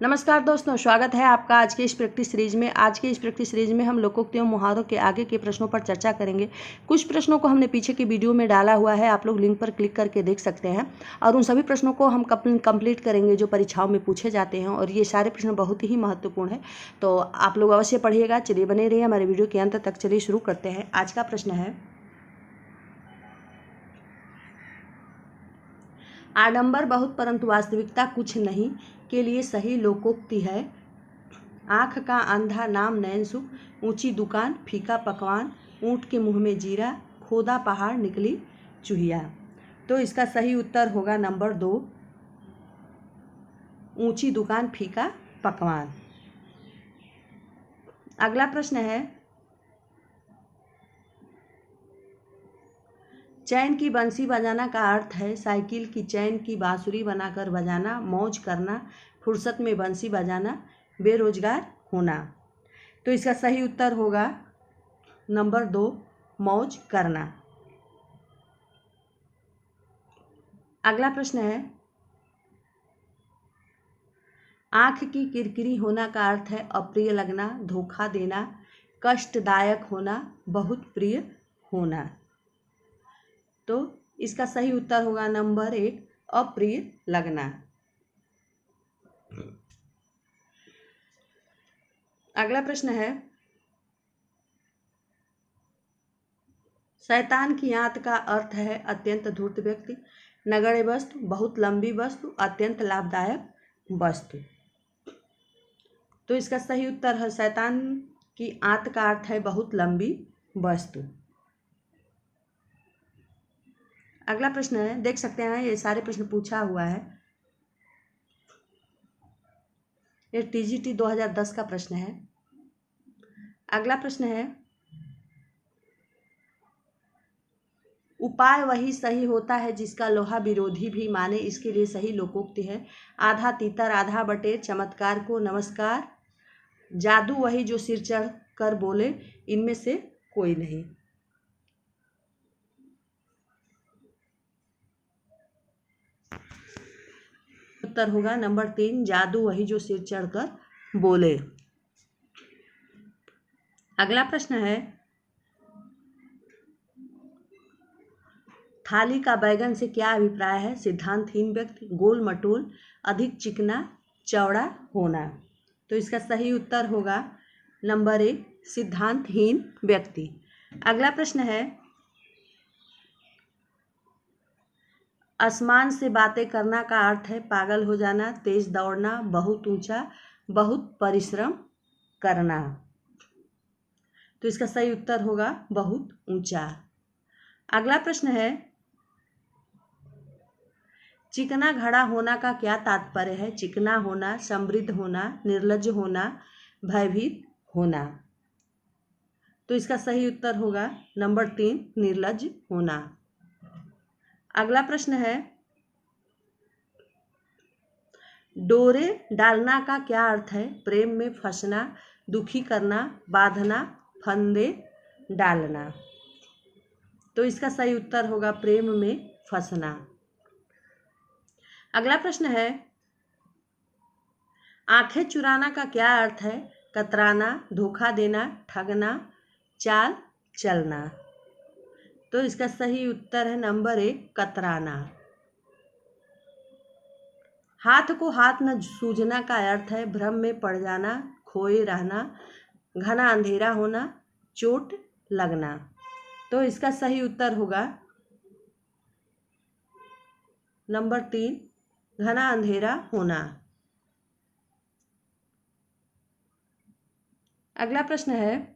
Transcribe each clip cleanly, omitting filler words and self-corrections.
नमस्कार दोस्तों, स्वागत है आपका आज के इस प्रैक्टिस सीरीज में। आज के इस प्रैक्टिस सीरीज में हम लोकोक्तियों मुहावरों के आगे के प्रश्नों पर चर्चा करेंगे। कुछ प्रश्नों को हमने पीछे की वीडियो में डाला हुआ है, आप लोग लिंक पर क्लिक करके देख सकते हैं। और उन सभी प्रश्नों को हम कंप्लीट करेंगे जो परीक्षाओं में पूछे जाते हैं, और ये सारे प्रश्न बहुत ही महत्वपूर्ण है, तो आप लोग अवश्य पढ़िएगा। चलिए बने रहिए हमारे वीडियो के अंत तक। चलिए शुरू करते हैं। आज का प्रश्न है, आडंबर बहुत परंतु वास्तविकता कुछ नहीं के लिए सही लोकोक्ति है। आँख का अंधा नाम नैन सुख, ऊंची दुकान फीका पकवान, ऊँट के मुंह में जीरा, खोदा पहाड़ निकली चूहिया। तो इसका सही उत्तर होगा नंबर 2, ऊंची दुकान फीका पकवान। अगला प्रश्न है, चैन की बंसी बजाना का अर्थ है साइकिल की चैन की बांसुरी बनाकर बजाना, मौज करना, फुर्सत में बंसी बजाना, बेरोजगार होना। तो इसका सही उत्तर होगा नंबर 2, मौज करना। अगला प्रश्न है, आँख की किरकिरी होना का अर्थ है अप्रिय लगना, धोखा देना, कष्टदायक होना, बहुत प्रिय होना। तो इसका सही उत्तर होगा नंबर 1, अप्रिय लगना। अगला प्रश्न है, शैतान की आंत का अर्थ है अत्यंत धूर्त व्यक्ति, नगण्य वस्तु, बहुत लंबी वस्तु, अत्यंत लाभदायक वस्तु। तो इसका सही उत्तर है, शैतान की आंत का अर्थ है बहुत लंबी वस्तु। अगला प्रश्न है, देख सकते हैं ये सारे प्रश्न पूछा हुआ है, ये टीजीटी 2010 का प्रश्न है। अगला प्रश्न है, उपाय वही सही होता है जिसका लोहा विरोधी भी माने, इसके लिए सही लोकोक्ति है। आधा तीतर आधा बटेर, चमत्कार को नमस्कार, जादू वही जो सिर चढ़ कर बोले, इनमें से कोई नहीं। उत्तर होगा नंबर 3, जादू वही जो सिर चढ़कर बोले। अगला प्रश्न है, थाली का बैगन से क्या अभिप्राय है? सिद्धांतहीन व्यक्ति, गोल मटोल, अधिक चिकना, चौड़ा होना। तो इसका सही उत्तर होगा नंबर 1, सिद्धांतहीन व्यक्ति। अगला प्रश्न है, आसमान से बातें करना का अर्थ है पागल हो जाना, तेज दौड़ना, बहुत ऊंचा, बहुत परिश्रम करना। तो इसका सही उत्तर होगा बहुत ऊंचा। अगला प्रश्न है, चिकना घड़ा होना का क्या तात्पर्य है? चिकना होना, समृद्ध होना, निर्लज्ज होना, भयभीत होना। तो इसका सही उत्तर होगा नंबर 3, निर्लज्ज होना। अगला प्रश्न है, डोरे डालना का क्या अर्थ है? प्रेम में फंसना, दुखी करना, बांधना, फंदे डालना। तो इसका सही उत्तर होगा प्रेम में फंसना। अगला प्रश्न है, आंखें चुराना का क्या अर्थ है? कतराना, धोखा देना, ठगना, चाल चलना। तो इसका सही उत्तर है नंबर 1, कतराना। हाथ को हाथ न सूझना का अर्थ है भ्रम में पड़ जाना, खोए रहना, घना अंधेरा होना, चोट लगना। तो इसका सही उत्तर होगा नंबर 3, घना अंधेरा होना। अगला प्रश्न है,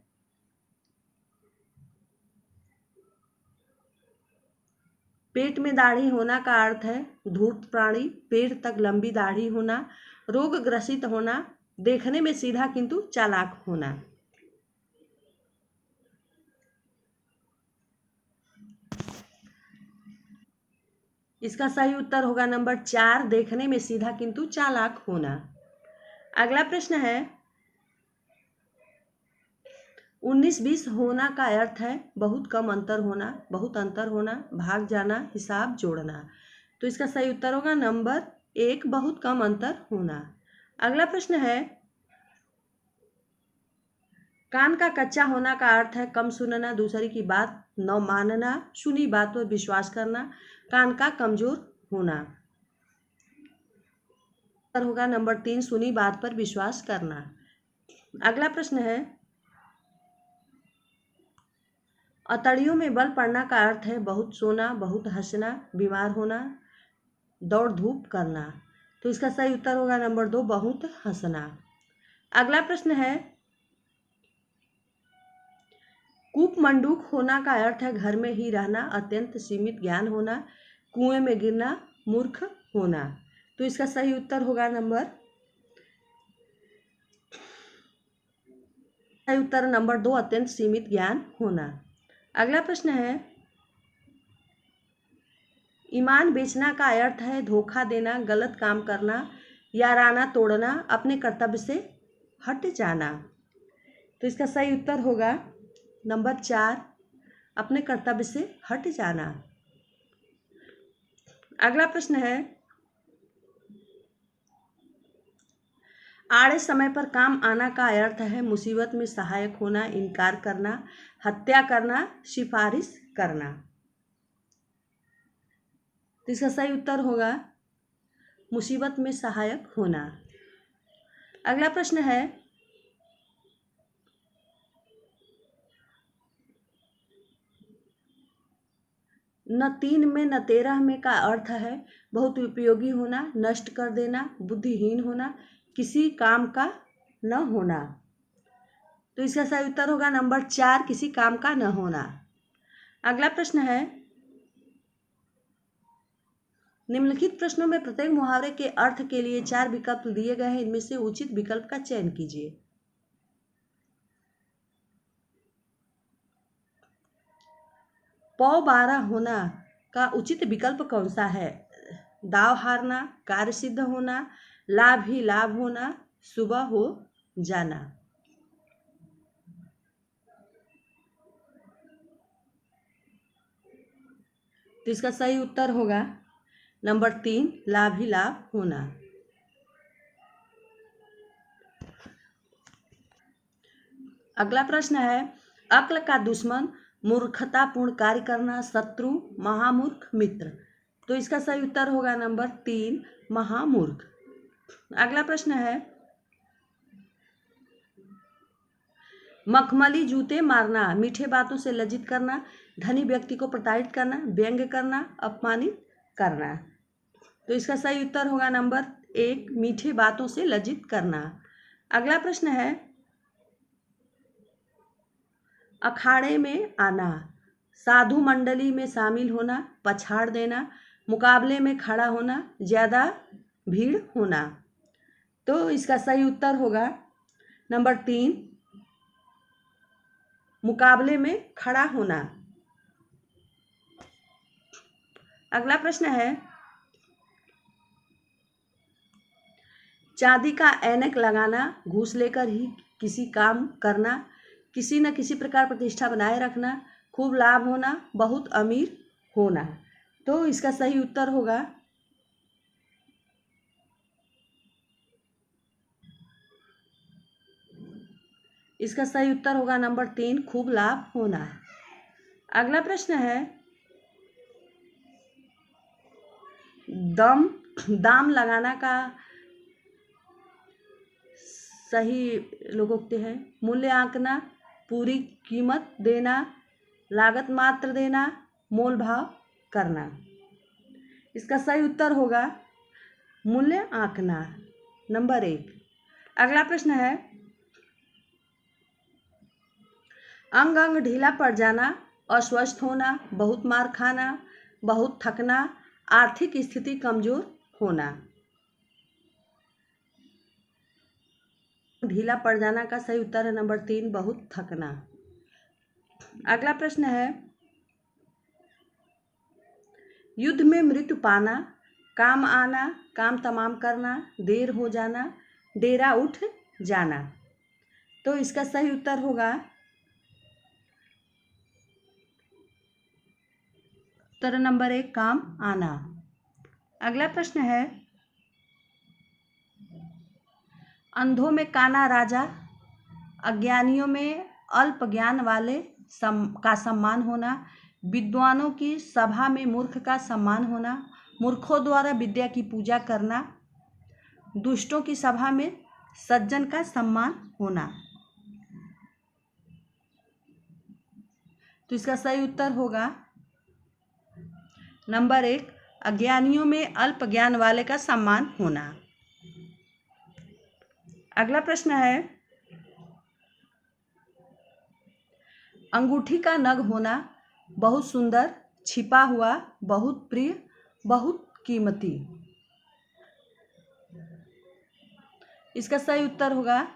पेट में दाढ़ी होना का अर्थ है धूर्त प्राणी, पेट तक लंबी दाढ़ी होना, रोग ग्रसित होना, देखने में सीधा किंतु चालाक होना। इसका सही उत्तर होगा नंबर 4, देखने में सीधा किंतु चालाक होना। अगला प्रश्न है, 19-20 होना का अर्थ है बहुत कम अंतर होना, बहुत अंतर होना, भाग जाना, हिसाब जोड़ना। तो इसका सही उत्तर होगा नंबर 1, बहुत कम अंतर होना। अगला प्रश्न है, कान का कच्चा होना का अर्थ है कम सुनना, दूसरे की बात न मानना, सुनी बात पर विश्वास करना, कान का कमजोर होना। होगा नंबर 3, सुनी बात पर विश्वास करना। अगला प्रश्न है, अतड़ियों में बल पड़ना का अर्थ है बहुत सोना, बहुत हंसना, बीमार होना, दौड़ धूप करना। तो इसका सही उत्तर होगा नंबर 2, बहुत हंसना। अगला प्रश्न है, कूप मंडूक होना का अर्थ है घर में ही रहना, अत्यंत सीमित ज्ञान होना, कुएं में गिरना, मूर्ख होना। तो इसका सही उत्तर होगा नंबर 2, अत्यंत सीमित ज्ञान होना। अगला प्रश्न है, ईमान बेचना का अर्थ है धोखा देना, गलत काम करना, याराना तोड़ना, अपने कर्तव्य से हट जाना। तो इसका सही उत्तर होगा नंबर 4, अपने कर्तव्य से हट जाना। अगला प्रश्न है, आड़े समय पर काम आना का अर्थ है मुसीबत में सहायक होना, इनकार करना, हत्या करना, सिफारिश करना। तो इसका सही उत्तर होगा मुसीबत में सहायक होना। अगला प्रश्न है, न 3 में न 13 में का अर्थ है बहुत उपयोगी होना, नष्ट कर देना, बुद्धिहीन होना, किसी काम का न होना। तो इसका सही उत्तर होगा नंबर 4, किसी काम का न होना। अगला प्रश्न है, निम्नलिखित प्रश्नों में प्रत्येक मुहावरे के अर्थ के लिए 4 विकल्प दिए गए हैं, इनमें से उचित विकल्प का चयन कीजिए। पौ 12 होना का उचित विकल्प कौन सा है? दाव हारना, कार्य सिद्ध होना, लाभ ही लाभ होना, सुबह हो जाना। तो इसका सही उत्तर होगा नंबर 3, लाभ ही लाभ होना। अगला प्रश्न है, अक्ल का दुश्मन, मूर्खतापूर्ण कार्य करना, शत्रु, महामूर्ख, मित्र। तो इसका सही उत्तर होगा नंबर 3, महामूर्ख। अगला प्रश्न है, मखमली जूते मारना, मीठे बातों से लज्जित करना, धनी व्यक्ति को प्रताड़ित करना, व्यंग्य करना, अपमानित करना। तो इसका सही उत्तर होगा नंबर 1, मीठे बातों से लज्जित करना। अगला प्रश्न है, अखाड़े में आना, साधु मंडली में शामिल होना, पछाड़ देना, मुकाबले में खड़ा होना, ज्यादा भीड़ होना। तो इसका सही उत्तर होगा नंबर 3, मुकाबले में खड़ा होना। अगला प्रश्न है, चांदी का ऐनक लगाना, घूस लेकर ही किसी काम करना, किसी न किसी प्रकार प्रतिष्ठा बनाए रखना, खूब लाभ होना, बहुत अमीर होना। तो इसका सही उत्तर होगा नंबर 3, खूब लाभ होना। अगला प्रश्न है, दाम लगाना का सही लोकोक्ति है मूल्य आंकना, पूरी कीमत देना, लागत मात्र देना, मोल भाव करना। इसका सही उत्तर होगा मूल्य आंकना, नंबर 1। अगला प्रश्न है, अंग अंग ढीला पड़ जाना, अस्वस्थ होना, बहुत मार खाना, बहुत थकना, आर्थिक स्थिति कमजोर होना। ढीला पड़ जाना का सही उत्तर है नंबर 3, बहुत थकना। अगला प्रश्न है, युद्ध में मृत्यु पाना, काम आना, काम तमाम करना, देर हो जाना, डेरा उठ जाना। तो इसका सही उत्तर होगा उत्तर नंबर 1, काम आना। अगला प्रश्न है, अंधों में काना राजा, अज्ञानियों में अल्प ज्ञान वाले का सम्मान होना, विद्वानों की सभा में मूर्ख का सम्मान होना, मूर्खों द्वारा विद्या की पूजा करना, दुष्टों की सभा में सज्जन का सम्मान होना। तो इसका सही उत्तर होगा नंबर 1, अज्ञानियों में अल्प ज्ञान वाले का सम्मान होना। अगला प्रश्न है, अंगूठी का नग होना, बहुत सुंदर, छिपा हुआ, बहुत प्रिय, बहुत कीमती। इसका सही उत्तर होगा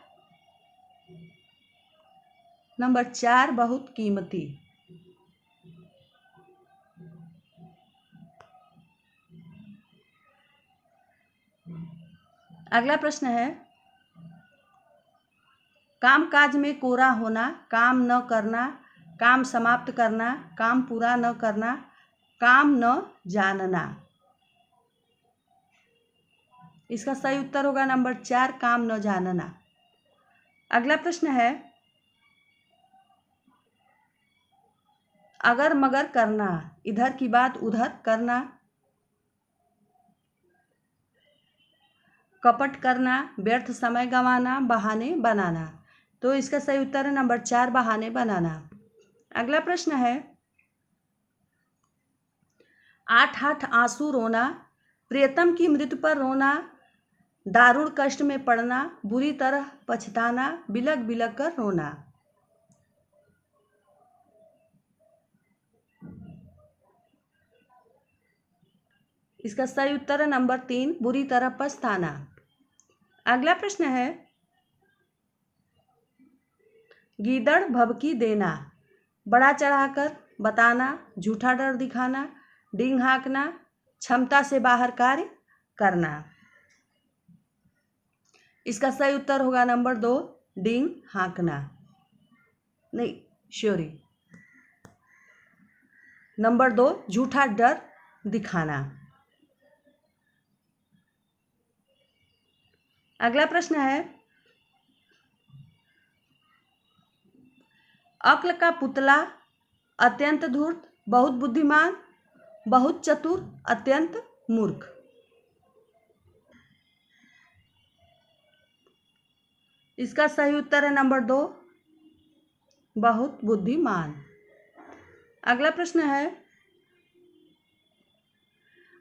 नंबर 4, बहुत कीमती। अगला प्रश्न है, काम काज में कोरा होना, काम न करना, काम समाप्त करना, काम पूरा न करना, काम न जानना। इसका सही उत्तर होगा नंबर 4, काम न जानना। अगला प्रश्न है, अगर मगर करना, इधर की बात उधर करना, कपट करना, व्यर्थ समय गंवाना, बहाने बनाना। तो इसका सही उत्तर है नंबर 4, बहाने बनाना। अगला प्रश्न है, 8 आंसू रोना, प्रियतम की मृत्यु पर रोना, दारुण कष्ट में पड़ना, बुरी तरह पछताना, बिलक बिलक कर रोना। इसका सही उत्तर है नंबर 3, बुरी तरह पछताना। अगला प्रश्न है, गीदड़ भभकी देना, बड़ा चढ़ाकर बताना, झूठा डर दिखाना, डींग हाँकना, क्षमता से बाहर कार्य करना। इसका सही उत्तर होगा नंबर 2, डींग हाँकना। नहीं, श्योरी, नंबर 2, झूठा डर दिखाना। अगला प्रश्न है, अक्ल का पुतला, अत्यंत धूर्त, बहुत बुद्धिमान, बहुत चतुर, अत्यंत मूर्ख। इसका सही उत्तर है नंबर 2, बहुत बुद्धिमान। अगला प्रश्न है,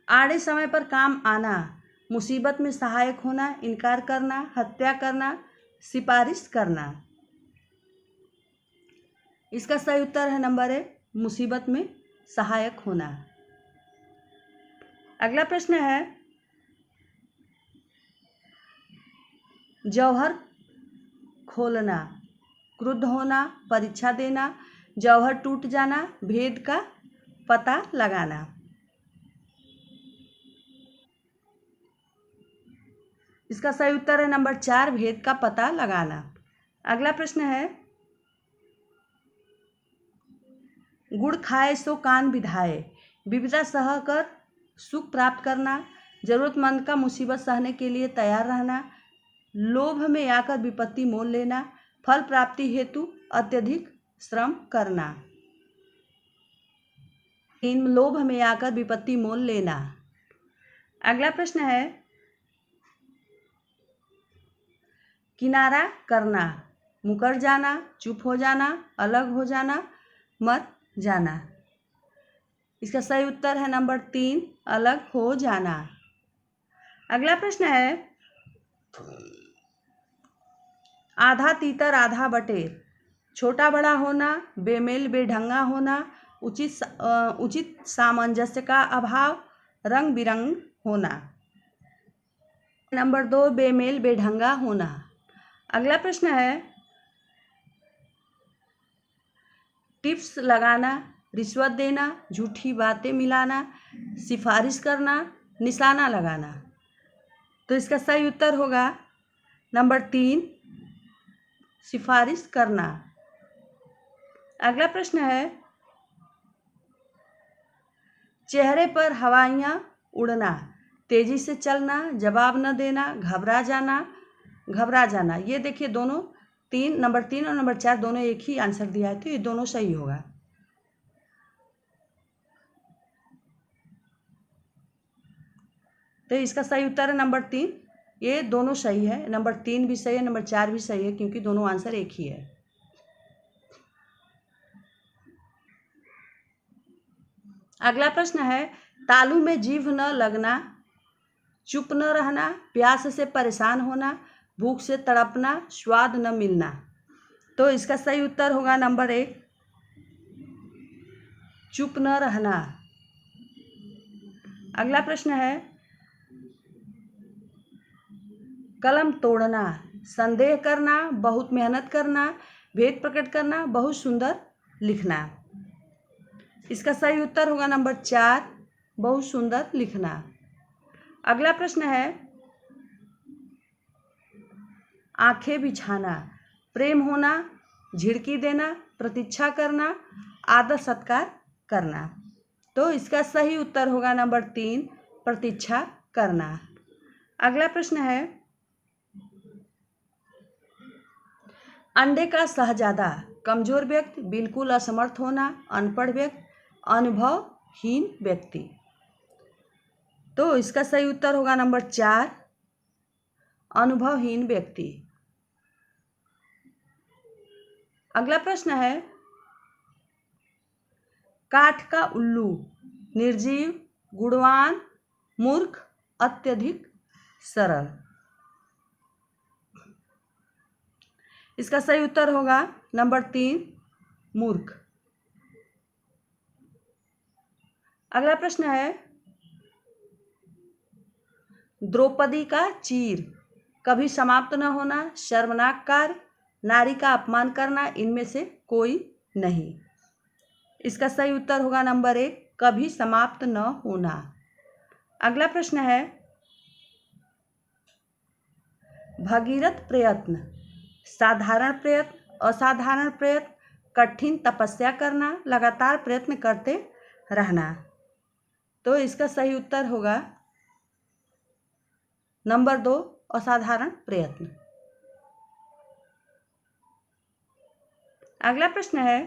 आड़े समय पर काम आना, मुसीबत में सहायक होना, इनकार करना, हत्या करना, सिफारिश करना। इसका सही उत्तर है नंबर 1, मुसीबत में सहायक होना। अगला प्रश्न है, जौहर खोलना, क्रुद्ध होना, परीक्षा देना, जौहर टूट जाना, भेद का पता लगाना। इसका सही उत्तर है नंबर 4, भेद का पता लगाना। अगला प्रश्न है, गुड़ खाए सो कान विधाए, विविधता सह कर सुख प्राप्त करना, जरूरतमंद का मुसीबत सहने के लिए तैयार रहना, लोभ में आकर विपत्ति मोल लेना, फल प्राप्ति हेतु अत्यधिक श्रम करना। इन लोभ में आकर विपत्ति मोल लेना। अगला प्रश्न है, किनारा करना, मुकर जाना, चुप हो जाना, अलग हो जाना, मर जाना। इसका सही उत्तर है नंबर 3, अलग हो जाना। अगला प्रश्न है, आधा तीतर आधा बटेर, छोटा बड़ा होना, बेमेल बेढंगा होना, उचित सामंजस्य का अभाव, रंग बिरंग होना। नंबर 2, बेमेल बेढंगा होना। अगला प्रश्न है, टिप्स लगाना, रिश्वत देना, झूठी बातें मिलाना, सिफारिश करना, निशाना लगाना। तो इसका सही उत्तर होगा नंबर 3, सिफारिश करना। अगला प्रश्न है, चेहरे पर हवाइयाँ उड़ना, तेजी से चलना, जवाब न देना, घबरा जाना, घबरा जाना। ये देखिए दोनों नंबर 3 और नंबर 4 दोनों एक ही आंसर दिया है, तो ये दोनों सही होगा। तो इसका सही उत्तर है नंबर 3। ये दोनों सही है, नंबर 3 भी सही है, नंबर 4 भी सही है, क्योंकि दोनों आंसर एक ही है। अगला प्रश्न है, तालू में जीभ न लगना, चुप न रहना, प्यास से परेशान होना, भूख से तड़पना, स्वाद न मिलना। तो इसका सही उत्तर होगा नंबर 1, चुप न रहना। अगला प्रश्न है, कलम तोड़ना, संदेह करना, बहुत मेहनत करना, भेद प्रकट करना, बहुत सुंदर लिखना। इसका सही उत्तर होगा नंबर 4, बहुत सुंदर लिखना। अगला प्रश्न है, आंखें बिछाना, प्रेम होना, झिड़की देना, प्रतीक्षा करना, आदर सत्कार करना। तो इसका सही उत्तर होगा नंबर 3, प्रतीक्षा करना। अगला प्रश्न है, अंडे का शहजादा, कमजोर व्यक्ति, बिल्कुल असमर्थ होना, अनपढ़ व्यक्ति, अनुभवहीन व्यक्ति। तो इसका सही उत्तर होगा नंबर 4, अनुभवहीन व्यक्ति। अगला प्रश्न है, काठ का उल्लू, निर्जीव, गुणवान, मूर्ख, अत्यधिक सरल। इसका सही उत्तर होगा नंबर 3, मूर्ख। अगला प्रश्न है, द्रौपदी का चीर, कभी समाप्त न होना, शर्मनाक कार्य, नारी का अपमान करना, इनमें से कोई नहीं। इसका सही उत्तर होगा नंबर 1, कभी समाप्त न होना। अगला प्रश्न है, भगीरथ प्रयत्न, साधारण प्रयत्न, असाधारण प्रयत्न, कठिन तपस्या करना, लगातार प्रयत्न करते रहना। तो इसका सही उत्तर होगा नंबर 2, असाधारण प्रयत्न। अगला प्रश्न है,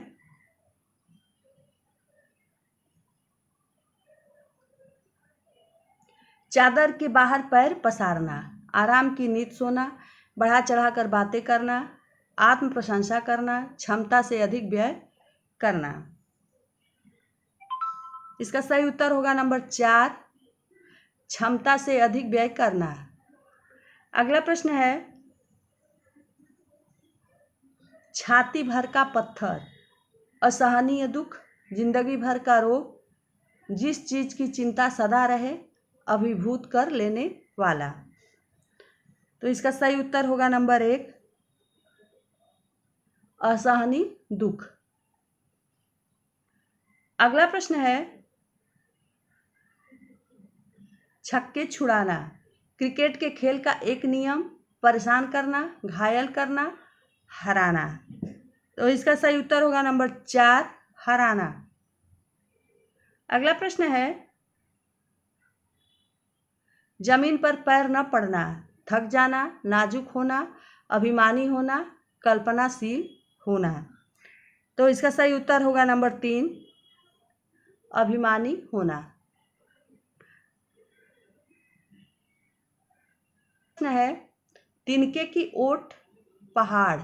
चादर के बाहर पैर पसारना, आराम की नींद सोना, बढ़ा चढ़ाकर बातें करना, आत्म प्रशंसा करना, क्षमता से अधिक व्यय करना। इसका सही उत्तर होगा नंबर 4, क्षमता से अधिक व्यय करना। अगला प्रश्न है, छाती भर का पत्थर, असहनीय दुख, जिंदगी भर का रोग, जिस चीज की चिंता सदा रहे, अभिभूत कर लेने वाला। तो इसका सही उत्तर होगा नंबर 1, असहनीय दुख। अगला प्रश्न है, छक्के छुड़ाना, क्रिकेट के खेल का एक नियम, परेशान करना, घायल करना, हराना। तो इसका सही उत्तर होगा नंबर 4, हराना। अगला प्रश्न है, जमीन पर पैर न पड़ना, थक जाना, नाजुक होना, अभिमानी होना, कल्पनाशील होना। तो इसका सही उत्तर होगा नंबर 3, अभिमानी होना। प्रश्न है, तिनके की ओट पहाड़,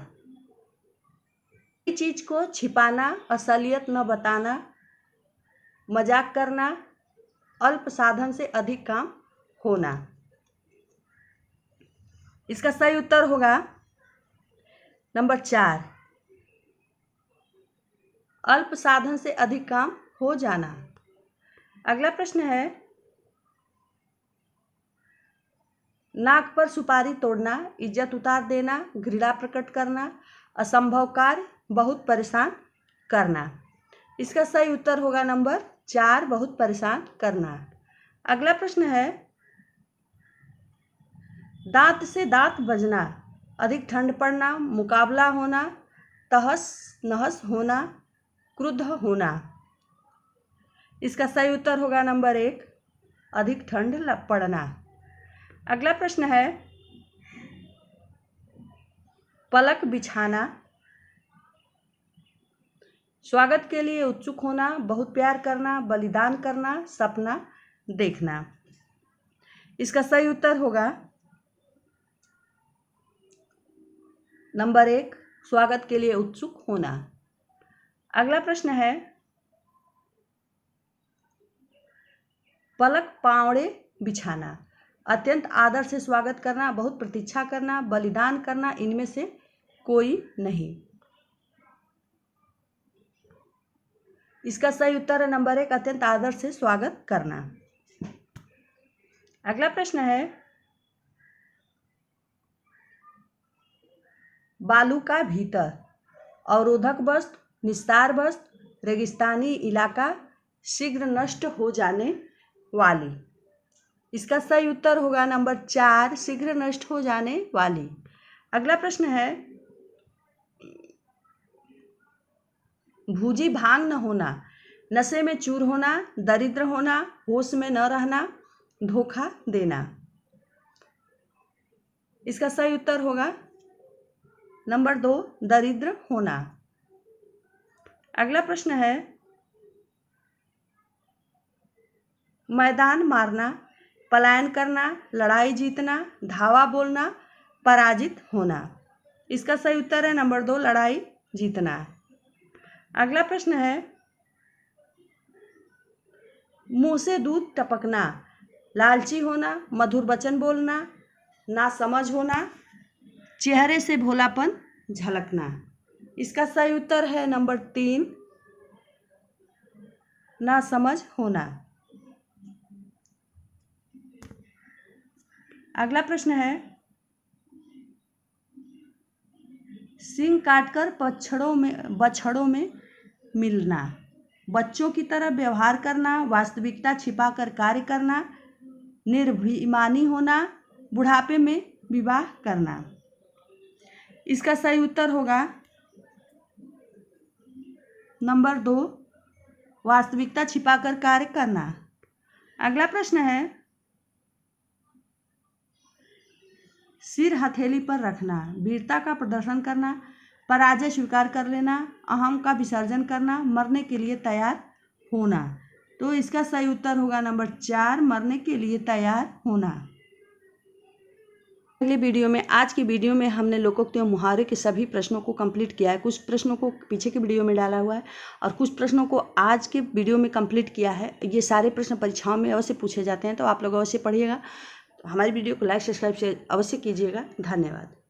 चीज को छिपाना, असलियत न बताना, मजाक करना, अल्प साधन से अधिक काम होना। इसका सही उत्तर होगा नंबर 4, अल्प साधन से अधिक काम हो जाना। अगला प्रश्न है, नाक पर सुपारी तोड़ना, इज्जत उतार देना, घृणा प्रकट करना, असंभव कार्य, बहुत परेशान करना। इसका सही उत्तर होगा नंबर 4, बहुत परेशान करना। अगला प्रश्न है, दांत से दांत बजना, अधिक ठंड पड़ना, मुकाबला होना, तहस नहस होना, क्रुद्ध होना। इसका सही उत्तर होगा नंबर 1, अधिक ठंड पड़ना। अगला प्रश्न है, पलक बिछाना, स्वागत के लिए उत्सुक होना, बहुत प्यार करना, बलिदान करना, सपना देखना। इसका सही उत्तर होगा नंबर 1, स्वागत के लिए उत्सुक होना। अगला प्रश्न है, पलक पावड़े बिछाना, अत्यंत आदर से स्वागत करना, बहुत प्रतीक्षा करना, बलिदान करना, इनमें से कोई नहीं। इसका सही उत्तर है नंबर 1, अत्यंत आदर से स्वागत करना। अगला प्रश्न है, बालू का भीतर, अवरोधक वस्तु, निस्तार वस्तु, रेगिस्तानी इलाका, शीघ्र नष्ट हो जाने वाली। इसका सही उत्तर होगा नंबर 4, शीघ्र नष्ट हो जाने वाली। अगला प्रश्न है, भूजी भांग न होना, नशे में चूर होना, दरिद्र होना, होश में न रहना, धोखा देना। इसका सही उत्तर होगा नंबर 2, दरिद्र होना। अगला प्रश्न है, मैदान मारना, पलायन करना, लड़ाई जीतना, धावा बोलना, पराजित होना। इसका सही उत्तर है नंबर 2, लड़ाई जीतना। अगला प्रश्न है, मुंह से दूध टपकना, लालची होना, मधुर वचन बोलना, नासमझ होना, चेहरे से भोलापन झलकना। इसका सही उत्तर है नंबर 3, नासमझ होना। अगला प्रश्न है, सींग काटकर बछड़ों में मिलना, बच्चों की तरह व्यवहार करना, वास्तविकता छिपाकर कार्य करना, निर्भिमानी होना, बुढ़ापे में विवाह करना। इसका सही उत्तर होगा नंबर 2, वास्तविकता छिपाकर कार्य करना। अगला प्रश्न है, सिर हथेली पर रखना, वीरता का प्रदर्शन करना, पराजय स्वीकार कर लेना, अहम का विसर्जन करना, मरने के लिए तैयार होना। तो इसका सही उत्तर होगा नंबर 4, मरने के लिए तैयार होना। अगले वीडियो में, आज की वीडियो में हमने लोकोक्ति एवं मुहावरे के सभी प्रश्नों को कंप्लीट किया है। कुछ प्रश्नों को पीछे के वीडियो में डाला हुआ है और कुछ प्रश्नों को आज के वीडियो में कंप्लीट किया है। ये सारे प्रश्न परीक्षाओं में अवश्य पूछे जाते हैं, तो आप लोग अवश्य पढ़िएगा। हमारी वीडियो को लाइक सब्सक्राइब से अवश्य कीजिएगा। धन्यवाद।